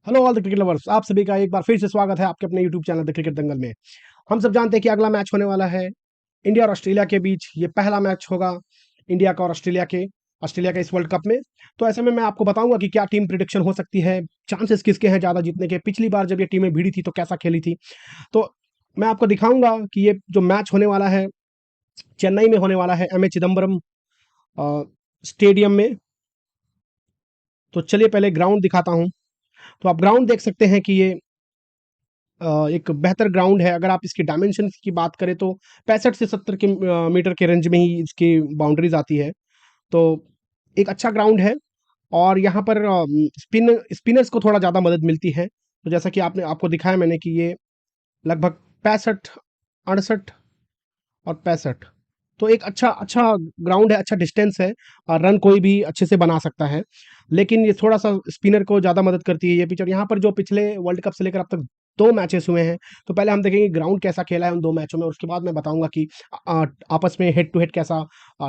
Hello all the cricket lovers, आप सभी का एक बार फिर से स्वागत है आपके अपने यूट्यूब चैनल द क्रिकेट दंगल में। हम सब जानते हैं कि अगला मैच होने वाला है इंडिया और ऑस्ट्रेलिया के बीच। ये पहला मैच होगा इंडिया का और ऑस्ट्रेलिया के इस वर्ल्ड कप में। तो ऐसे में मैं आपको बताऊंगा कि क्या टीम प्रिडिक्शन हो सकती है, चांसेस किसके हैं ज़्यादा जीतने के। पिछली बार जब ये टीमें भिड़ी थी तो कैसा खेली थी, तो मैं आपको दिखाऊंगा कि ये जो मैच होने वाला है चेन्नई में होने वाला है, एम ए चिदम्बरम स्टेडियम में। तो चलिए पहले ग्राउंड दिखाता हूँ। तो आप ग्राउंड देख सकते हैं कि ये एक बेहतर ग्राउंड है। अगर आप इसकी डायमेंशन की बात करें तो 65 से 70 के मीटर के रेंज में ही इसकी बाउंड्रीज आती है। तो एक अच्छा ग्राउंड है और यहाँ पर स्पिनर्स को थोड़ा ज़्यादा मदद मिलती है। तो जैसा कि आपने आपको दिखाया मैंने कि ये लगभग 65, 68 और 65, तो एक अच्छा अच्छा ग्राउंड है, अच्छा डिस्टेंस है और रन कोई भी अच्छे से बना सकता है। लेकिन ये थोड़ा सा स्पिनर को ज़्यादा मदद करती है ये पिच। और यहाँ पर जो पिछले वर्ल्ड कप से लेकर अब तक 2 मैचेस हुए हैं, तो पहले हम देखेंगे ग्राउंड कैसा खेला है उन 2 मैचों में, और उसके बाद मैं बताऊंगा कि आपस में हेड टू हेड कैसा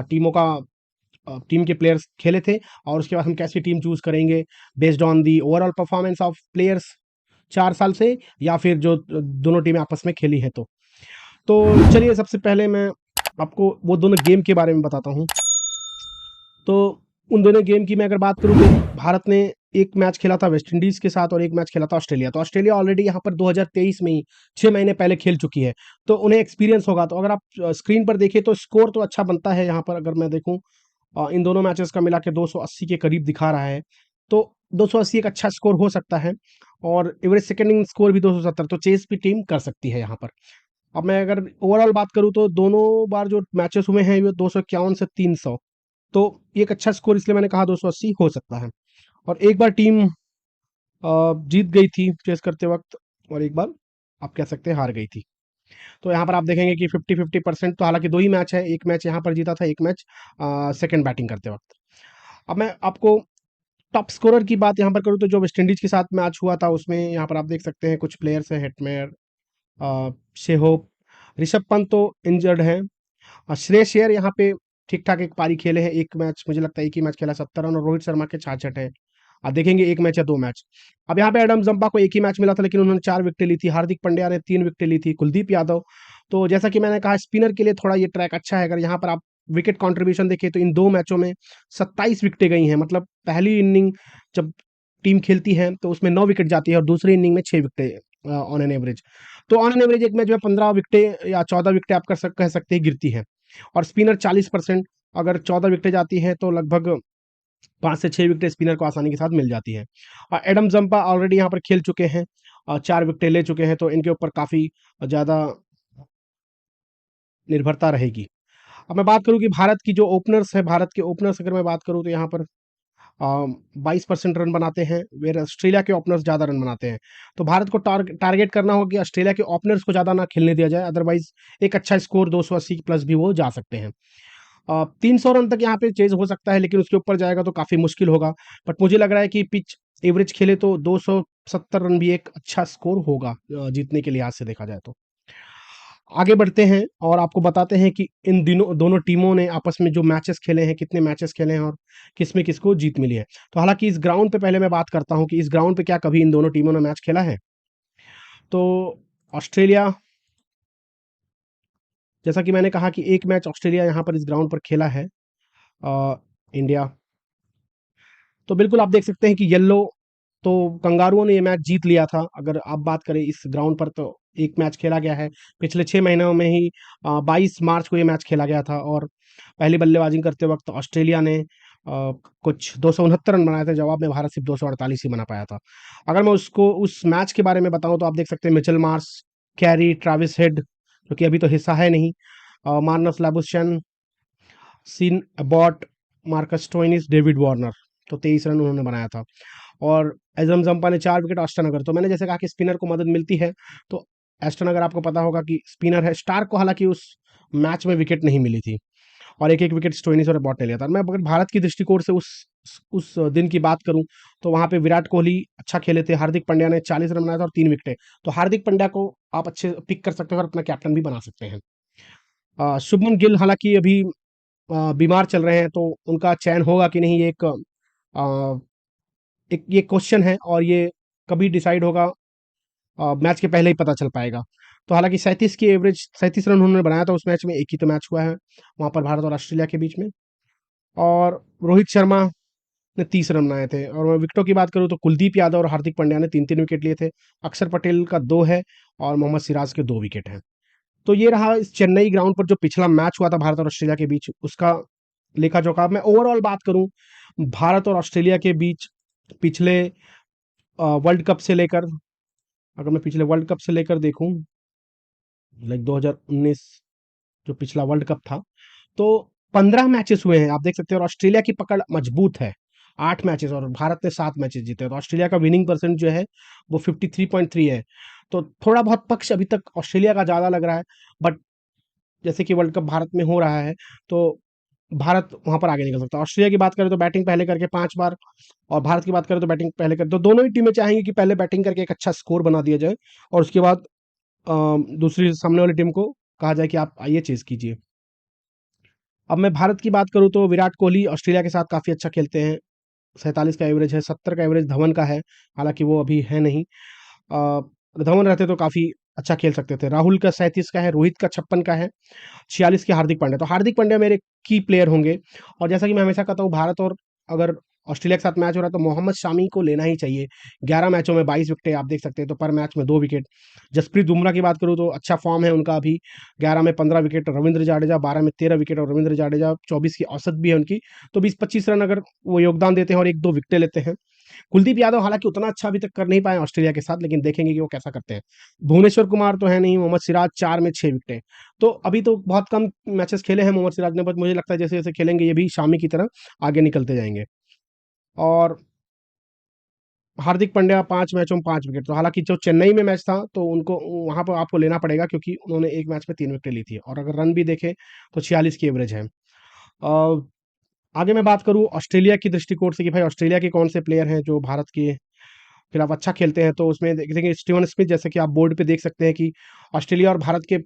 टीमों का टीम के प्लेयर्स खेले थे, और उसके बाद हम कैसी टीम चूज करेंगे based on the overall performance of players 4 साल से, या फिर जो दोनों टीमें आपस में खेली हैं। तो चलिए सबसे पहले मैं आपको वो दोनों गेम के बारे में बताता हूँ। तो उन दोनों गेम की मैं अगर बात करूँ तो भारत ने एक मैच खेला था वेस्ट इंडीज के साथ और एक मैच खेला था ऑस्ट्रेलिया। तो ऑस्ट्रेलिया ऑलरेडी यहाँ पर 2023 में ही 6 महीने पहले खेल चुकी है, तो उन्हें एक्सपीरियंस होगा। तो अगर आप स्क्रीन पर देखिए तो स्कोर तो अच्छा बनता है यहाँ पर। अगर मैं देखूँ इन दोनों मैचेस का मिला के 280 के करीब दिखा रहा है, तो 280 एक अच्छा स्कोर हो सकता है। और एवरेज सेकेंड इनिंग स्कोर भी 270, तो चेस भी टीम कर सकती है यहाँ पर। अब मैं अगर ओवरऑल बात करूँ तो दोनों बार जो मैचेस हुए हैं ये 251 से 300, तो ये एक अच्छा स्कोर, इसलिए मैंने कहा 280 हो सकता है। और एक बार टीम जीत गई थी चेस करते वक्त, और एक बार आप कह सकते हैं हार गई थी। तो यहाँ पर आप देखेंगे कि 50-50%। तो हालांकि 2 ही मैच है, एक मैच यहाँ पर जीता था, एक मैच सेकंड बैटिंग करते वक्त। अब मैं आपको टॉप स्कोरर की बात यहाँ पर करूँ तो जो वेस्ट इंडीज के साथ मैच हुआ था उसमें यहाँ पर आप देख सकते हैं कुछ प्लेयर्स हैं, हेटमेयर, शेहोप, ऋषभ पंत तो इंजर्ड हैं। श्रेयस अय्यर यहाँ पे ठीक ठाक एक पारी खेले हैं, एक मैच मुझे लगता है एक ही मैच खेला 70 रन, और रोहित शर्मा के 66 है। देखेंगे एक मैच या 2 मैच। अब यहाँ पे एडम जंपा को एक ही मैच मिला था, लेकिन उन्होंने 4 विकेटें ली थी। हार्दिक पांड्या ने 3 विकेटें ली थी। कुलदीप यादव, तो जैसा कि मैंने कहा स्पिनर के लिए थोड़ा ये ट्रैक अच्छा है। अगर यहाँ पर आप विकेट कंट्रीब्यूशन देखिए तो इन 2 मैचों में 27 विकेटें गई हैं। मतलब पहली इनिंग जब टीम खेलती है तो उसमें 9 विकेट जाती है और दूसरी इनिंग में 6 विकेटें ऑन एन एवरेज। तो ऑन एन एवरेज एक मैच में 15 विकेटें या 14 विकेटें आप कह सकते हैं गिरती हैं। और स्पिनर 40%, अगर 14 विकेटें जाती हैं तो लगभग 5 से 6 विकेटें स्पिनर को आसानी के साथ मिल जाती हैं। और एडम जंपा ऑलरेडी यहाँ पर खेल चुके हैं और 4 विकेटें ले चुके हैं, तो इनके ऊपर काफ़ी ज़्यादा निर्भरता रहेगी। अब मैं बात करूँ कि भारत की जो ओपनर्स है, भारत के ओपनर्स अगर मैं बात करूँ तो यहाँ पर 22% रन बनाते हैं, वेर ऑस्ट्रेलिया के ओपनर्स ज़्यादा रन बनाते हैं। तो भारत को टारगेट करना होगा कि ऑस्ट्रेलिया के ओपनर्स को ज़्यादा ना खेलने दिया जाए, अदरवाइज एक अच्छा स्कोर 280 प्लस भी वो जा सकते हैं। 300 रन तक यहाँ पे चेज हो सकता है, लेकिन उसके ऊपर जाएगा तो काफ़ी मुश्किल होगा। बट मुझे लग रहा है कि पिच एवरेज खेले तो 270 रन भी एक अच्छा स्कोर होगा जीतने के लिहाज से देखा जाए तो। आगे बढ़ते हैं और आपको बताते हैं कि इन दिनों दोनों टीमों ने आपस में जो मैचेस खेले हैं, कितने मैचेस खेले हैं और किसमें किसको जीत मिली है। तो हालांकि इस ग्राउंड पे पहले मैं बात करता हूं कि इस ग्राउंड पे क्या कभी इन दोनों टीमों ने मैच खेला है। तो ऑस्ट्रेलिया, जैसा कि मैंने कहा कि एक मैच ऑस्ट्रेलिया यहाँ पर इस ग्राउंड पर खेला है। इंडिया, तो बिल्कुल आप देख सकते हैं कि येलो, तो कंगारुओं ने ये मैच जीत लिया था। अगर आप बात करें इस ग्राउंड पर तो एक मैच खेला गया है पिछले 6 महीनों में ही, 22 मार्च को ये मैच खेला गया था। और पहली बल्लेबाजी करते वक्त ऑस्ट्रेलिया ने कुछ 269 रन बनाए थे, जवाब में भारत सिर्फ 248 ही बना पाया था। अगर मैं उसको उस मैच के बारे में बताऊं तो आप देख सकते हैं Mitchell Marsh, Carey, Travis Head जो कि अभी तो हिस्सा है नहीं, Marnus Labuschagne, Sean Abbott, Marcus Stoinis, David Warner, तो 23 रन उन्होंने बनाया था। और एजम जंपा ने 4 विकेट, एस्टन अगर, तो मैंने जैसे कहा कि स्पिनर को मदद मिलती है, तो एस्टन अगर आपको पता होगा कि स्पिनर है। स्टार्क को हालांकि उस मैच में विकेट नहीं मिली थी, और एक एक विकेट स्टोइनिस और अबॉट ने लिया था। मैं अगर भारत की दृष्टिकोण से उस दिन की बात करूं तो वहां पे विराट कोहली अच्छा खेले थे, हार्दिक पांड्या ने 40 रन बनाया था और 3 विकेटें। तो हार्दिक पांड्या को आप अच्छे पिक कर सकते हो और अपना कैप्टन भी बना सकते हैं। शुभमन गिल हालांकि अभी बीमार चल रहे हैं, तो उनका चयन होगा कि नहीं, ये एक ये क्वेश्चन है। और ये कभी डिसाइड होगा, मैच के पहले ही पता चल पाएगा। तो हालांकि 37 की एवरेज, 37 रन उन्होंने बनाया था उस मैच में, एक ही तो मैच हुआ है वहाँ पर भारत और ऑस्ट्रेलिया के बीच में। और रोहित शर्मा ने 30 रन बनाए थे। और मैं विकेटों की बात करूँ तो कुलदीप यादव और हार्दिक पांड्या ने 3-3 विकेट लिए थे। अक्षर पटेल का 2 है और मोहम्मद सिराज के 2 विकेट हैं। तो ये रहा इस चेन्नई ग्राउंड पर जो पिछला मैच हुआ था भारत और ऑस्ट्रेलिया के बीच, उसका लेखा जोखा। मैं ओवरऑल बात करूं भारत और ऑस्ट्रेलिया के बीच पिछले वर्ल्ड कप से लेकर, अगर मैं पिछले वर्ल्ड कप से लेकर देखूं, लाइक 2019 जो पिछला वर्ल्ड कप था, तो 15 मैचेस हुए हैं, आप देख सकते हैं। और ऑस्ट्रेलिया की पकड़ मजबूत है, 8 मैचेस, और भारत ने 7 मैचेस जीते। तो ऑस्ट्रेलिया का विनिंग परसेंट जो है वो 53.3 है। तो थोड़ा बहुत पक्ष अभी तक ऑस्ट्रेलिया का ज़्यादा लग रहा है, बट जैसे कि वर्ल्ड कप भारत में हो रहा है, तो भारत वहां पर आगे निकल सकता है। ऑस्ट्रेलिया की बात करें तो बैटिंग पहले करके 5 बार, और भारत की बात करें तो बैटिंग पहले कर, तो दोनों ही टीमें चाहेंगी कि पहले बैटिंग करके एक अच्छा स्कोर बना दिया जाए, और उसके बाद दूसरी सामने वाली टीम को कहा जाए कि आप आइए चेस कीजिए। अब मैं भारत की बात करूं तो विराट कोहली ऑस्ट्रेलिया के साथ काफ़ी अच्छा खेलते हैं। 47 का एवरेज है, 70 का एवरेज धवन का है, हालांकि वो अभी है नहीं। धवन रहते तो काफ़ी अच्छा खेल सकते थे। राहुल का 37 का है, रोहित का 56 का है, 46 के हार्दिक पांड्या। तो हार्दिक पांड्या मेरे की प्लेयर होंगे। और जैसा कि मैं हमेशा कहता हूँ, भारत और अगर ऑस्ट्रेलिया के साथ मैच हो रहा है तो मोहम्मद शामी को लेना ही चाहिए। 11 मैचों में 22 विकेटें आप देख सकते हैं, तो पर मैच में 2 विकेट। जसप्रीत बुमराह की बात करूँ तो अच्छा फॉर्म है उनका अभी, 11 में 15 विकेट। रविंद्र जाडेजा 12 में 13 विकेट, और रविंद्र जाडेजा 24 की औसत भी है उनकी। तो 20-25 रन अगर वो योगदान देते हैं और 1-2 विकेटें लेते हैं। कुलदीप यादव हालांकि उतना अच्छा अभी तक कर नहीं पाए ऑस्ट्रेलिया के साथ, लेकिन देखेंगे कि वो कैसा करते हैं। भुवनेश्वर कुमार तो है नहीं। मोहम्मद सिराज 4 में 6 विकेटें। तो अभी तो बहुत कम मैचेस खेले हैं मोहम्मद सिराज ने, बट मुझे लगता है जैसे जैसे खेलेंगे ये भी शामी की तरह आगे निकलते जाएंगे। और हार्दिक पांड्या 5 मैचों में 5 विकेट। तो हालांकि जो चेन्नई में मैच था तो उनको वहां पर आपको लेना पड़ेगा, क्योंकि उन्होंने एक मैच में 3 विकेट ली थी। और अगर रन भी देखें तो 46 की एवरेज है। आगे मैं बात करूं ऑस्ट्रेलिया की दृष्टिकोण से कि भाई ऑस्ट्रेलिया के कौन से प्लेयर हैं जो भारत के खिलाफ अच्छा खेलते हैं, तो उसमें देखेंगे स्टीवन स्मिथ, जैसे कि आप बोर्ड पे देख सकते हैं कि ऑस्ट्रेलिया और भारत के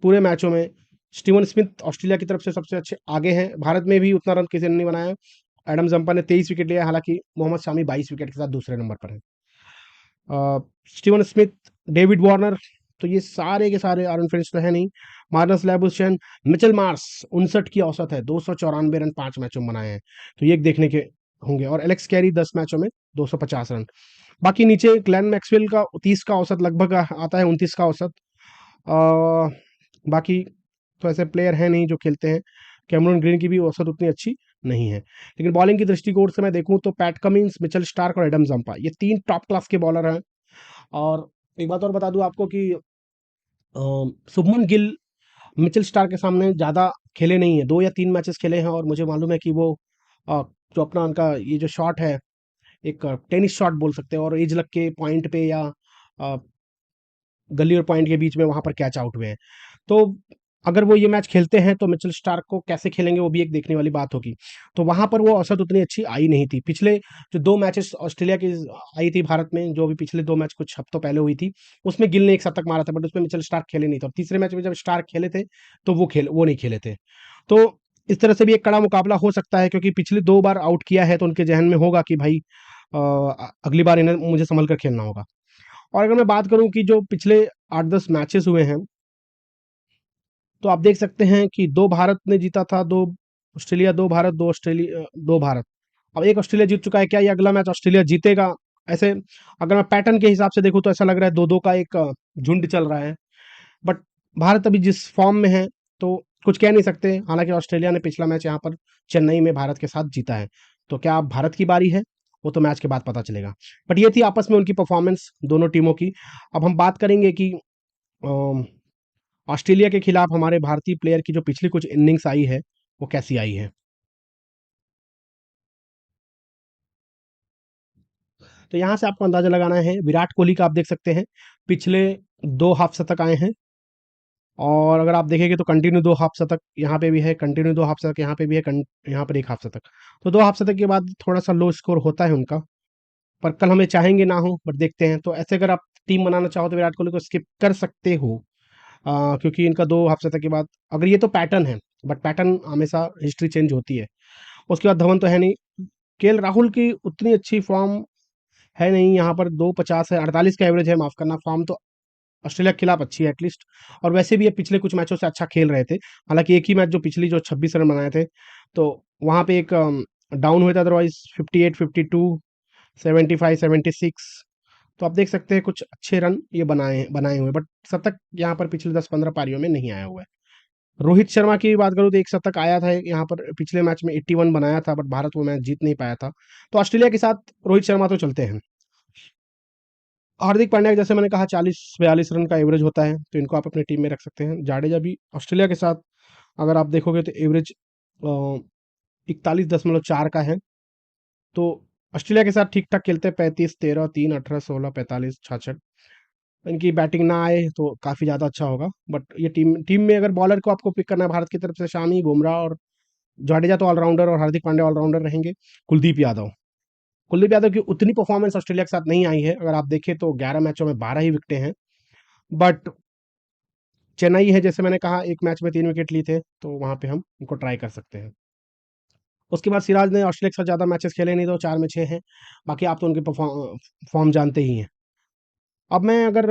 पूरे मैचों में स्टीवन स्मिथ ऑस्ट्रेलिया की तरफ से सबसे अच्छे आगे हैं। भारत में भी उतना रन किसी ने नहीं बनाया। एडम जंपा ने 23 विकेट लिया, हालांकि मोहम्मद शामी 22 विकेट के साथ दूसरे नंबर पर है। स्टीवन स्मिथ, डेविड वार्नर, तो ये सारे के सारे, आरन फिंच तो है नहीं, मार्नस लैबुशेन, मिचेल मार्स 59 की औसत है, 294 रन 5 मैचों में बनाए हैं, तो ये देखने के होंगे। और एलेक्स कैरी 10 मैचों में 250 रन। बाकी नीचे ग्लेन मैक्सवेल का 30 का औसत लगभग आता है, 29 का औसत। बाकी तो ऐसे प्लेयर हैं नहीं जो खेलते हैं। कैमरून ग्रीन की भी औसत उतनी अच्छी नहीं है। लेकिन बॉलिंग की दृष्टिकोण से मैं देखूं तो पैट कमिंस, मिचेल स्टार्क और एडम जंपा, ये 3 टॉप क्लास के बॉलर हैं। और एक बात और बता दूं आपको कि शुभमन गिल मिचेल स्टार्क के सामने ज़्यादा खेले नहीं है, 2 या 3 मैचेस खेले हैं, और मुझे मालूम है कि वो जो अपना उनका ये जो शॉट है, एक टेनिस शॉट बोल सकते हैं, और एज लग के पॉइंट पे या अ, गली और पॉइंट के बीच में वहां पर कैच आउट हुए हैं। तो अगर वो ये मैच खेलते हैं तो मिचेल स्टार्क को कैसे खेलेंगे वो भी एक देखने वाली बात होगी। तो वहां पर वो औसत उतनी अच्छी आई नहीं थी। पिछले जो 2 मैचेस ऑस्ट्रेलिया की आई थी भारत में, जो भी पिछले 2 मैच कुछ हफ्तों पहले हुई थी, उसमें गिल ने एक शतक मारा था, बट उसमें मिचेल स्टार्क खेले नहीं थे। और तीसरे मैच में जब स्टार्क खेले थे तो वो नहीं खेले थे। तो इस तरह से भी एक कड़ा मुकाबला हो सकता है, क्योंकि पिछले 2 बार आउट किया है, तो उनके जहन में होगा कि भाई अगली बार इन्हें मुझे संभल कर खेलना होगा। और अगर मैं बात करूं कि जो पिछले 8-10 मैचेस हुए हैं, तो आप देख सकते हैं कि 2 भारत ने जीता था, 2 ऑस्ट्रेलिया, 2 भारत, 2 ऑस्ट्रेलिया, 2 भारत। अब 1 ऑस्ट्रेलिया जीत चुका है, क्या ये अगला मैच ऑस्ट्रेलिया जीतेगा? ऐसे अगर मैं पैटर्न के हिसाब से देखूं तो ऐसा लग रहा है 2-2 का एक झुंड चल रहा है। बट भारत अभी जिस फॉर्म में है, तो कुछ कह नहीं सकते। हालांकि ऑस्ट्रेलिया ने पिछला मैच यहाँ पर चेन्नई में भारत के साथ जीता है। तो क्या अब भारत की बारी है? वो तो मैच के बाद पता चलेगा। बट ये थी आपस में उनकी परफॉर्मेंस दोनों टीमों की। अब हम बात करेंगे कि ऑस्ट्रेलिया के खिलाफ हमारे भारतीय प्लेयर की जो पिछली कुछ इनिंग्स आई है वो कैसी आई है। तो यहाँ से आपको अंदाजा लगाना है। विराट कोहली का आप देख सकते हैं पिछले 2 हाफ शतक आए हैं, और अगर आप देखेंगे तो कंटिन्यू 2 हाफ शतक यहाँ पे भी है, कंटिन्यू 2 हाफ शतक यहाँ पे भी है, यहाँ पर 1 हाफ शतक। तो 2 हाफ शतक के बाद थोड़ा सा लो स्कोर होता है उनका, पर कल हमें चाहेंगे ना हो, बट देखते हैं। तो ऐसे अगर आप टीम बनाना चाहो तो विराट कोहली को स्किप कर सकते हो, क्योंकि इनका 2 हाफ शतक के बाद, अगर ये तो पैटर्न है, बट पैटर्न हमेशा हिस्ट्री चेंज होती है। उसके बाद धवन तो है नहीं। केएल राहुल की उतनी अच्छी फॉर्म है नहीं, यहाँ पर 2.50 है, 48 का एवरेज है, माफ करना। फॉर्म तो ऑस्ट्रेलिया के खिलाफ अच्छी है एटलीस्ट, और वैसे भी ये पिछले कुछ मैचों से अच्छा खेल रहे थे। हालांकि एक ही मैच जो पिछली जो 26 रन बनाए थे, तो वहां पे एक डाउन हुआ था, अदरवाइज 58, 52, 75, 76। तो आप देख सकते हैं कुछ अच्छे रन ये बनाए बनाए हुए, बट शतक यहाँ पर पिछले 10-15 पारियों में नहीं आया हुआ है। रोहित शर्मा की बात करूँ तो एक शतक आया था यहाँ पर पिछले मैच में, 81 बनाया था, बट भारत वो मैच जीत नहीं पाया था। तो ऑस्ट्रेलिया के साथ रोहित शर्मा तो चलते हैं। हार्दिक पांड्या जैसे मैंने कहा 40-42 रन का एवरेज होता है, तो इनको आप अपनी टीम में रख सकते हैं। जाडेजा भी ऑस्ट्रेलिया के साथ अगर आप देखोगे तो एवरेज 41.4 का है। तो ऑस्ट्रेलिया के साथ ठीक ठाक खेलते हैं, 35, 13, 3, 18, 16, 45, 66। इनकी बैटिंग ना आए तो काफ़ी ज़्यादा अच्छा होगा, बट ये टीम टीम में अगर बॉलर को आपको पिक करना है भारत की तरफ से, शामी, बुमराह और जाडेजा तो ऑलराउंडर, और हार्दिक पांड्या ऑलराउंडर रहेंगे। कुलदीप यादव की उतनी परफॉर्मेंस ऑस्ट्रेलिया के साथ नहीं आई है, अगर आप देखें तो 11 मैचों में 12 ही विकेटें हैं। बट चेन्नई है, जैसे मैंने कहा, एक मैच में 3 विकेट लिए थे, तो वहां पे हम उनको ट्राई कर सकते हैं। उसके बाद सिराज ने ऑस्ट्रेलिया के साथ ज़्यादा मैचेस खेले नहीं, तो 4 में 6 हैं। बाकी आप तो उनके फॉर्म जानते ही हैं। अब मैं अगर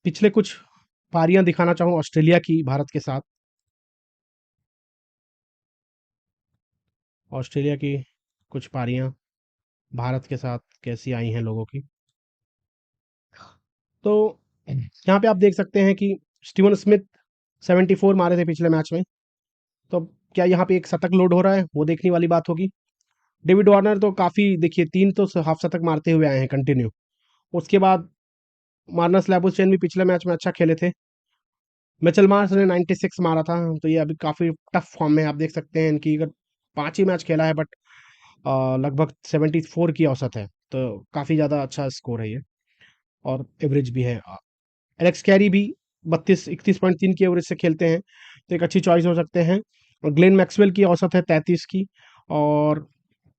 पिछले कुछ पारियां दिखाना चाहूँ ऑस्ट्रेलिया की भारत के साथ, ऑस्ट्रेलिया की कुछ पारियां भारत के साथ कैसी आई हैं लोगों की, तो यहाँ पे आप देख सकते हैं कि स्टीवन स्मिथ 74 मारे थे पिछले मैच में। तो अब क्या यहाँ पे एक शतक लोड हो रहा है, वो देखने वाली बात होगी। डेविड वार्नर तो काफ़ी, देखिए, 3 तो हाफ शतक मारते हुए आए हैं कंटिन्यू। उसके बाद मार्नस लैबुशेन भी पिछले मैच में अच्छा खेले थे। मिचेल मार्श ने 96 मारा था, तो ये अभी काफ़ी टफ फॉर्म में, आप देख सकते हैं इनकी, अगर 5 ही मैच खेला है, बट लगभग 74 की औसत है, तो काफ़ी ज़्यादा अच्छा स्कोर है ये, और एवरेज भी है। एलेक्स कैरी भी 31-31.3 की एवरेज से खेलते हैं, तो एक अच्छी चॉइस हो सकते हैं। और ग्लेन मैक्सवेल की औसत है 33 की। और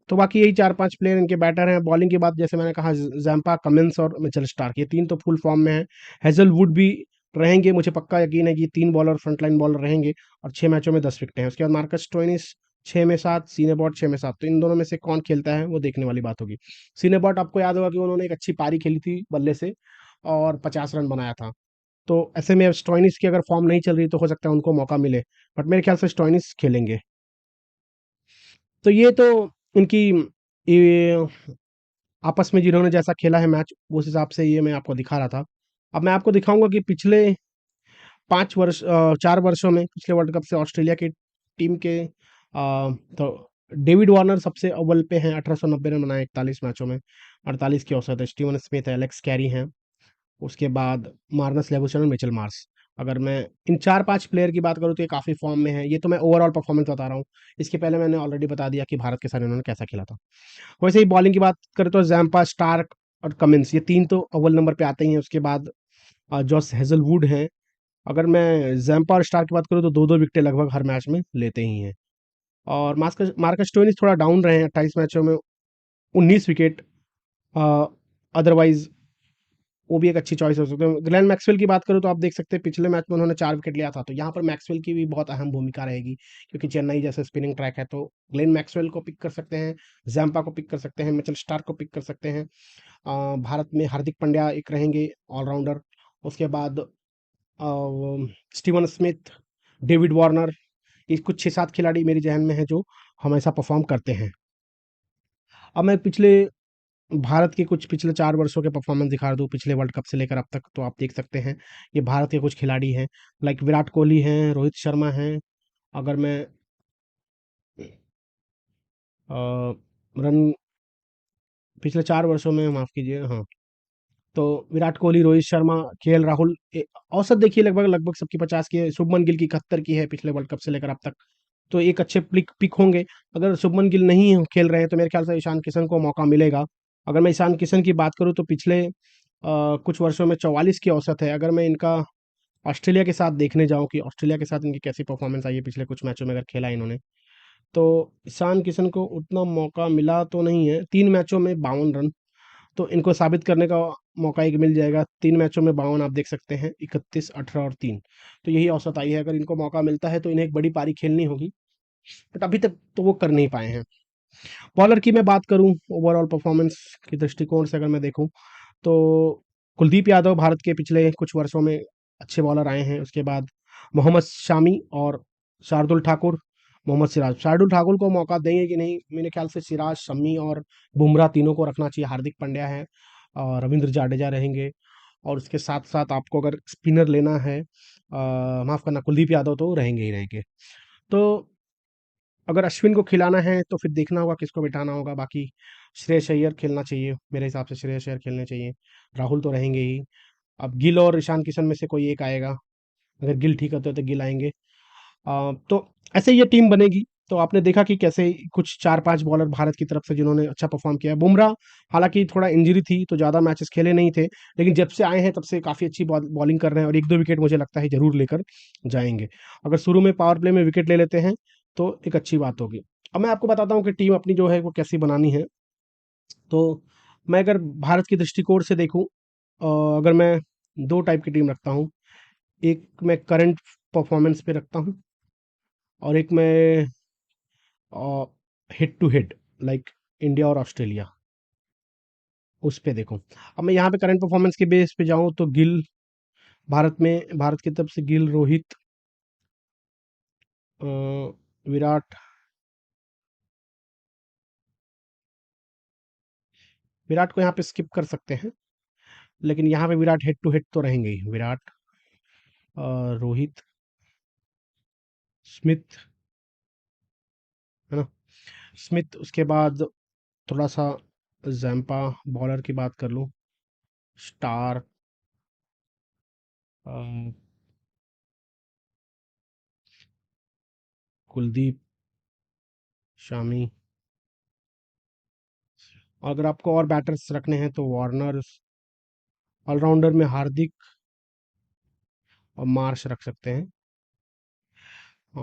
तो बाकी यही 4-5 प्लेयर इनके बैटर हैं। बॉलिंग की बात जैसे मैंने कहा, जैम्पा, कमिंस और मिचेल स्टार्क, ये 3 तो फुल फॉर्म में हैं। हेज़लवुड भी रहेंगे, मुझे पक्का यकीन है कि 3 बॉलर, फ्रंटलाइन बॉलर रहेंगे, और 6 मैचों में 10 विकेटें हैं। उसके बाद मार्कस स्टोइनिस 6 में 7, सीनेबॉट 6 में 7। तो इन दोनों में से कौन खेलता है वो देखने वाली बात होगी। सीनेबॉट आपको याद होगा कि उन्होंने एक अच्छी पारी खेली थी बल्ले से, और 50 रन बनाया था। तो ऐसे में स्टोइनिस की अगर फॉर्म नहीं चल रही, तो हो सकता है उनको मौका मिले, बट मेरे ख्याल से स्टोइनिस खेलेंगे। तो ये तो इनकी ये आपस में जिन्होंने जैसा खेला है मैच, उस हिसाब से ये मैं आपको दिखा रहा था। अब मैं आपको दिखाऊंगा कि पिछले 4 वर्षों में, पिछले वर्ल्ड कप से ऑस्ट्रेलिया की टीम के तो डेविड वार्नर सबसे अव्वल पे हैं, 1890 रन बनाए 41 मैचों में, 48 की औसत है। स्टीवन स्मिथ है, एलेक्स कैरी हैं, उसके बाद मार्नस लेबुशेन और मिचेल मार्श। अगर मैं इन 4-5 प्लेयर की बात करूँ तो ये काफ़ी फॉर्म में है। ये तो मैं ओवरऑल परफॉर्मेंस बता रहा हूँ, इसके पहले मैंने ऑलरेडी बता दिया कि भारत के साथ इन्होंने कैसा खेला था। वैसे ही बॉलिंग की बात करें तो जैम्पा, स्टार्क और कमिंस, ये 3 तो अव्वल नंबर पे आते ही हैं। उसके बाद जॉस हेजलवुड हैं। अगर मैं जैम्पा और स्टार्क की बात करूँ तो 2-2 विकेटें लगभग हर मैच में लेते ही हैं। और मार्कस मार्कस स्टोइनिस थोड़ा डाउन रहे हैं, 28 मैचों में 19 विकेट। अदरवाइज वो भी एक अच्छी चॉइस हो सकती है। ग्लेन मैक्सवेल की बात करूँ तो आप देख सकते हैं पिछले मैच में उन्होंने 4 विकेट लिया था, तो यहाँ पर मैक्सवेल की भी बहुत अहम भूमिका रहेगी, क्योंकि चेन्नई जैसे स्पिनिंग ट्रैक है। तो ग्लेन मैक्सवेल को पिक कर सकते हैं, जैम्पा को पिक कर सकते हैं, मिचेल स्टार्क को पिक कर सकते हैं। भारत में हार्दिक पांड्या एक रहेंगे ऑलराउंडर। उसके बाद स्टीवन स्मिथ, डेविड वार्नर, ये कुछ 6-7 खिलाड़ी मेरे ज़हन में हैं जो हमेशा परफॉर्म करते हैं। अब मैं पिछले भारत के कुछ पिछले 4 वर्षों के परफॉर्मेंस दिखा दूँ, पिछले वर्ल्ड कप से लेकर अब तक, तो आप देख सकते हैं ये भारत के कुछ खिलाड़ी हैं, लाइक विराट कोहली हैं, रोहित शर्मा हैं। अगर मैं अ, रन पिछले 4 वर्षों में, माफ़ कीजिए, हाँ, तो विराट कोहली, रोहित शर्मा, केएल राहुल, औसत देखिए लगभग लगभग सबकी 50 की है। शुभमन गिल की 71 की है पिछले वर्ल्ड कप से लेकर अब तक। तो एक अच्छे पिक पिक होंगे। अगर शुभमन गिल नहीं खेल रहे हैं तो मेरे ख्याल से ईशान किशन को मौका मिलेगा। अगर मैं ईशान किशन की बात करूँ तो पिछले कुछ वर्षों में 44 की औसत है। अगर मैं इनका ऑस्ट्रेलिया के साथ देखने जाऊँ कि ऑस्ट्रेलिया के साथ इनकी कैसी परफॉर्मेंस आई है पिछले कुछ मैचों में अगर खेला इन्होंने, तो ईशान किशन को उतना मौका मिला तो नहीं है। 3 मैचों में 52 रन, तो इनको साबित करने का मौका एक मिल जाएगा। 3 मैचों में 52 आप देख सकते हैं, 31, 18 और 3, तो यही औसत आई है। अगर इनको मौका मिलता है तो इन्हें एक बड़ी पारी खेलनी होगी, बट अभी तक तो वो कर नहीं पाए हैं। बॉलर की मैं बात करूं, ओवरऑल परफॉर्मेंस की दृष्टिकोण से अगर मैं देखूं तो कुलदीप यादव भारत के पिछले कुछ वर्षों में अच्छे बॉलर आए हैं। उसके बाद मोहम्मद शामी और शार्दुल ठाकुर, मोहम्मद सिराज। शार्दुल ठाकुर को मौका देंगे कि नहीं, मेरे ख्याल से सिराज, शमी और बुमराह तीनों को रखना चाहिए। हार्दिक पांड्या है और रविंद्र जाडेजा रहेंगे। और उसके साथ साथ आपको अगर स्पिनर लेना है, माफ करना, कुलदीप यादव तो रहेंगे ही रहेंगे। तो अगर अश्विन को खिलाना है तो फिर देखना होगा किसको बिठाना होगा। बाकी श्रेयस अय्यर खेलना चाहिए मेरे हिसाब से, श्रेयस अय्यर खेलने चाहिए। राहुल तो रहेंगे ही। अब गिल और ईशान किशन में से कोई एक आएगा। अगर गिल ठीक होते तो गिल आएंगे। तो ऐसे ये टीम बनेगी। तो आपने देखा कि कैसे कुछ 4-5 बॉलर भारत की तरफ से जिन्होंने अच्छा परफॉर्म किया। बुमराह हालांकि थोड़ा इंजरी थी तो ज़्यादा मैचेस खेले नहीं थे, लेकिन जब से आए हैं तब से काफ़ी अच्छी बॉलिंग कर रहे हैं और 1-2 विकेट मुझे लगता है ज़रूर लेकर जाएंगे। अगर शुरू में पावर प्ले में विकेट ले लेते हैं तो एक अच्छी बात होगी। अब मैं आपको बताता हूँ कि टीम अपनी जो है वो कैसी बनानी है। तो मैं अगर भारत की दृष्टिकोण से देखूँ, अगर मैं 2 टाइप की टीम रखता हूँ। एक मैं करंट परफॉर्मेंस पे रखता हूँ और एक मैं head to head, like India और ऑस्ट्रेलिया, उस पे देखूँ। अब मैं यहाँ पे करंट परफॉर्मेंस के बेस पे जाऊँ तो गिल, भारत की तरफ से गिल, रोहित, अ, विराट। विराट को यहाँ पे स्किप कर सकते हैं, लेकिन यहाँ पे विराट हेड टू हेड तो रहेंगे ही। विराट, रोहित, स्मिथ, है ना? स्मिथ, उसके बाद थोड़ा सा जैम्पा। बॉलर की बात कर लूँ, स्टार, अ, कुलदीप, शामी। अगर आपको और बैटर्स रखने हैं तो वार्नर। ऑलराउंडर में हार्दिक और मार्श रख सकते हैं। अ,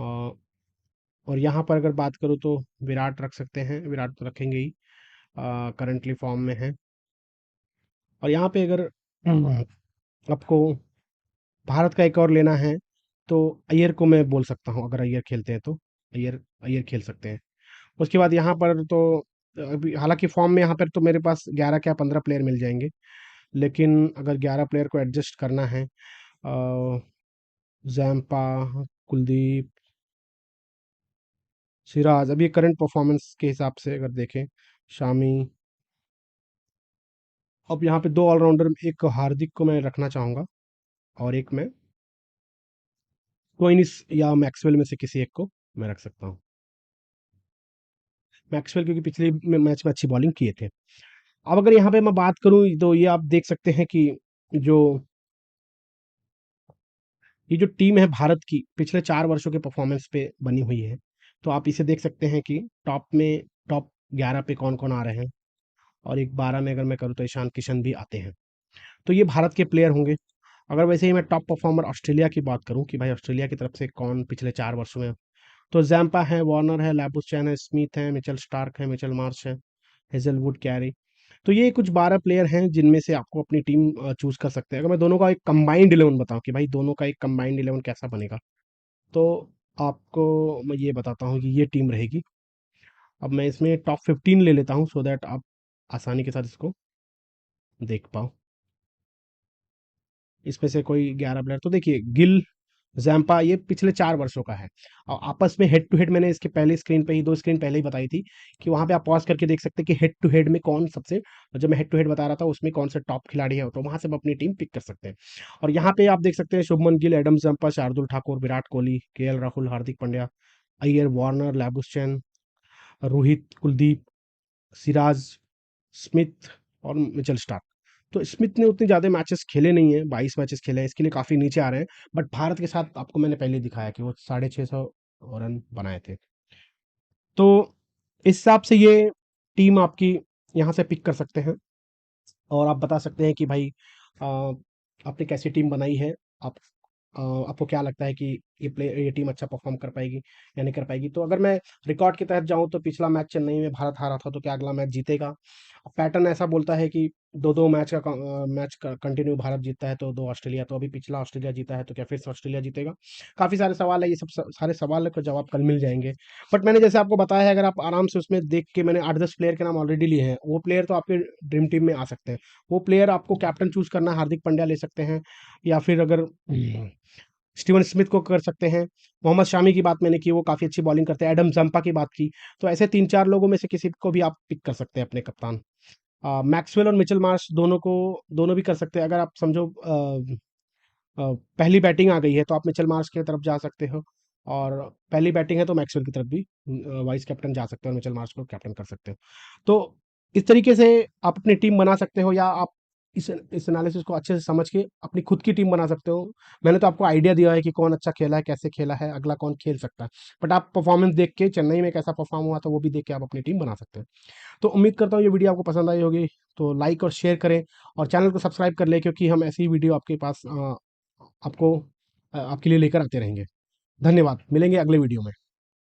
और यहाँ पर अगर बात करूँ तो विराट रख सकते हैं। विराट तो रखेंगे ही, करंटली फॉर्म में है। और यहाँ पे अगर आपको भारत का एक और लेना है तो अय्यर को मैं बोल सकता हूँ। अगर अय्यर खेलते हैं तो अय्यर अय्यर खेल सकते हैं। उसके बाद यहाँ पर तो अभी हालांकि फॉर्म में यहाँ पर तो मेरे पास 11 क्या 15 प्लेयर मिल जाएंगे, लेकिन अगर 11 प्लेयर को एडजस्ट करना है, जैम्पा, कुलदीप, सिराज, अभी करंट परफॉर्मेंस के हिसाब से अगर देखें, शामी। अब यहाँ पे 2 ऑलराउंडर, एक हार्दिक को मैं रखना चाहूँगा और एक मैं क्विनिस या मैक्सवेल में से किसी एक को मैं रख सकता हूँ। मैक्सवेल क्योंकि पिछले मैच में अच्छी बॉलिंग किए थे। अब अगर यहाँ पे मैं बात करूँ तो ये आप देख सकते हैं कि जो ये जो टीम है भारत की पिछले 4 वर्षों के परफॉर्मेंस पे बनी हुई है। तो आप इसे देख सकते हैं कि टॉप 11 पे कौन कौन आ रहे हैं। और एक 12 में अगर मैं करूँ तो ईशान किशन भी आते हैं। तो ये भारत के प्लेयर होंगे। अगर वैसे ही मैं टॉप परफॉर्मर ऑस्ट्रेलिया की बात करूं कि भाई ऑस्ट्रेलिया की तरफ से कौन पिछले 4 वर्षों में, तो जैम्पा है, वार्नर है, लैबुस्चैन है, स्मिथ है, मिचेल स्टार्क है, मिचेल मार्श है, हेजलवुड, कैरी। तो ये कुछ 12 प्लेयर हैं जिनमें से आपको अपनी टीम चूज कर सकते हैं। अगर मैं दोनों का एक कंबाइंड 11 बताऊं कि भाई दोनों का एक कंबाइंड 11 कैसा बनेगा, तो आपको मैं ये बताता हूँ कि ये टीम रहेगी। अब मैं इसमें टॉप 15 ले लेता हूँ सो दैट आप आसानी के साथ इसको देख पाओ। इसमें से कोई 11 प्लेयर तो देखिए, गिल, जैम्पा, ये पिछले 4 वर्षों का है। और आपस में हेड टू हेड मैंने इसके पहले स्क्रीन पे ही 2 स्क्रीन पहले ही बताई थी कि वहां पे आप पॉज करके देख सकते हैं कि हेड टू हेड में कौन सबसे, जब मैं हेड टू हेड बता रहा था उसमें कौन से टॉप खिलाड़ी है, तो वहां से आप अपनी टीम पिक कर सकते हैं। और यहाँ पे आप देख सकते हैं Shubman Gill, Adam Zampa, Shardul Thakur, Virat Kohli, Rahul, Hardik Pandya, Iyer, Warner, लैबुस्चैन, Rohit, Kuldeep, Siraj, Smith और मिचेल स्टार्क। तो स्मिथ ने उतने ज़्यादा मैचेस खेले नहीं हैं, 22 मैचेस खेले हैं, इसके लिए काफ़ी नीचे आ रहे हैं। बट भारत के साथ आपको मैंने पहले दिखाया कि वो 650 रन बनाए थे। तो इस हिसाब से ये टीम आपकी यहाँ से पिक कर सकते हैं। और आप बता सकते हैं कि भाई, आपने कैसी टीम बनाई है। आप आपको क्या लगता है कि ये टीम अच्छा परफॉर्म कर पाएगी या नहीं कर पाएगी। तो अगर मैं रिकॉर्ड के तहत जाऊँ तो पिछला मैच चेन्नई में भारत हारा था, तो क्या अगला मैच जीतेगा? पैटर्न ऐसा बोलता है कि 2-2 मैच कंटिन्यू भारत जीतता है तो 2 ऑस्ट्रेलिया, तो अभी पिछला ऑस्ट्रेलिया जीता है तो क्या फिर से ऑस्ट्रेलिया जीतेगा? काफ़ी सारे सवाल है, ये सब सारे सवाल का जवाब कल मिल जाएँगे। बट मैंने जैसे आपको बताया है, अगर आप आराम से उसमें देख के, मैंने 8-10 प्लेयर के नाम ऑलरेडी लिए हैं, वो प्लेयर तो आपके ड्रीम टीम में आ सकते हैं। वो प्लेयर आपको कैप्टन चूज़ करना है, हार्दिक पांड्या ले सकते हैं, या फिर अगर स्टीवन स्मिथ को कर सकते हैं। मोहम्मद शामी की बात मैंने की, वो काफ़ी अच्छी बॉलिंग करते हैं। एडम जंपा की बात की, तो ऐसे 3-4 लोगों में से किसी को भी आप पिक कर सकते हैं अपने कप्तान। मैक्सवेल और मिचेल मार्श दोनों भी कर सकते हैं। अगर आप समझो पहली बैटिंग आ गई है तो आप मिचेल मार्श की तरफ जा सकते हो, और पहली बैटिंग है तो मैक्सवेल की तरफ भी वाइस कैप्टन जा सकते हो और मिचेल मार्श को कैप्टन कर सकते हो। तो इस तरीके से आप अपनी टीम बना सकते हो, या आप इस एनालिसिस को अच्छे से समझ के अपनी खुद की टीम बना सकते हो। मैंने तो आपको आइडिया दिया है कि कौन अच्छा खेला है, कैसे खेला है, अगला कौन खेल सकता है। बट आप परफॉर्मेंस देख के, चेन्नई में कैसा परफॉर्म हुआ था वो भी देख के आप अपनी टीम बना सकते हैं। तो उम्मीद करता हूँ ये वीडियो आपको पसंद आई होगी। तो लाइक और शेयर करें, और चैनल को सब्सक्राइब कर लें, क्योंकि हम ऐसी ही वीडियो आपके पास आपको आपके लिए लेकर आते रहेंगे। धन्यवाद, मिलेंगे अगले वीडियो में।